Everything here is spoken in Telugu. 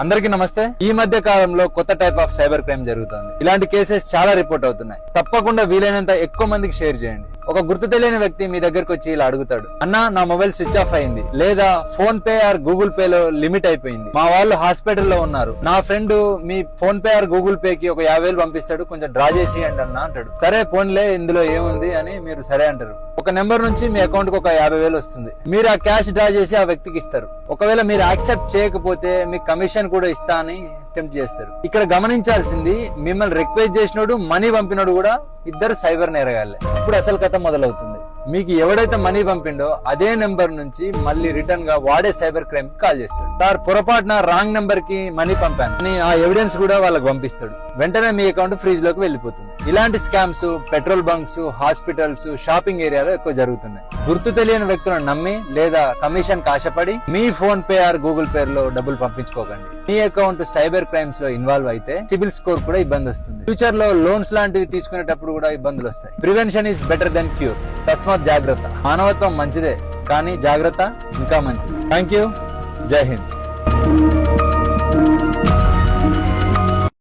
అందరికీ నమస్తే. ఈ మధ్య కాలంలో కొత్త టైప్ ఆఫ్ సైబర్ క్రైమ్ జరుగుతుంది. ఇలాంటి కేసెస్ చాలా రిపోర్ట్ అవుతున్నాయి. తప్పకుండా వీలైనంత ఎక్కువ మందికి షేర్ చేయండి. ఒక గుర్తు తెలియని వ్యక్తి మీ దగ్గరకు వచ్చి ఇలా అడుగుతాడు, అన్నా నా మొబైల్ స్విచ్ ఆఫ్ అయింది, లేదా phone pay or Google pay లో లిమిట్ అయిపోయింది, మా వాళ్ళు హాస్పిటల్లో ఉన్నారు, నా friend me PhonePe or Google pay కి ఒక 50,000 పంపిస్తాడు, కొంచెం డ్రా చేసేయండి అన్న అంటాడు. సరే ఫోన్లే, ఇందులో ఏముంది అని మీరు సరే అంటారు. ఒక నెంబర్ నుంచి మీ అకౌంట్ కి ఒక 50,000 వస్తుంది. మీరు ఆ క్యాష్ డ్రా చేసి ఆ వ్యక్తికి ఇస్తారు. ఒకవేళ మీరు యాక్సెప్ట్ చేయకపోతే మీకు కమిషన్ కూడా ఇస్తా అని అటెంప్ట్ చేస్తారు. ఇక్కడ గమనించాల్సింది, మిమ్మల్ని రిక్వెస్ట్ చేసినోడు మనీ పంపినోడు కూడా ఇద్దరు సైబర్ నేరగాళ్లే. ఇప్పుడు అసలు కథ మొదలవుతుంది. మీకు ఎవడైతే మనీ పంపిండో అదే నెంబర్ నుంచి మళ్ళీ రిటర్న్ గా వాడే సైబర్ క్రైమ్ కాల్ చేస్తాడు. సార్ పొరపాటున రాంగ్ నెంబర్ కి మనీ పంపాను అని ఆ ఎవిడెన్స్ కూడా వాళ్ళకి పంపిస్తాడు. వెంటనే మీ అకౌంట్ ఫ్రీజ్ లోకి వెళ్ళిపోతుంది. ఇలాంటి scams petrol bunks, hospitals, shopping ఏరియాలో ఎక్కువ జరుగుతున్నాయి. గుర్తు తెలియని వ్యక్తులను నమ్మి లేదా కమిషన్ కాశపడి మీ PhonePe or Google pay లో డబ్బులు పంపించుకోకండి. మీ అకౌంట్ సైబర్ క్రైమ్స్ లో ఇన్వాల్వ్ అయితే సిబిల్ స్కోర్ కూడా ఇబ్బంది వస్తుంది. ఫ్యూచర్ లో లోన్స్ లాంటివి తీసుకునేటప్పుడు కూడా ఇబ్బందులు వస్తాయి. Prevention is better than cure. తస్మాత్ జాగ్రత్త. మానవత్వం మంచిదే, కానీ జాగ్రత్త ఇంకా మంచిది. Thank you. జై హింద్.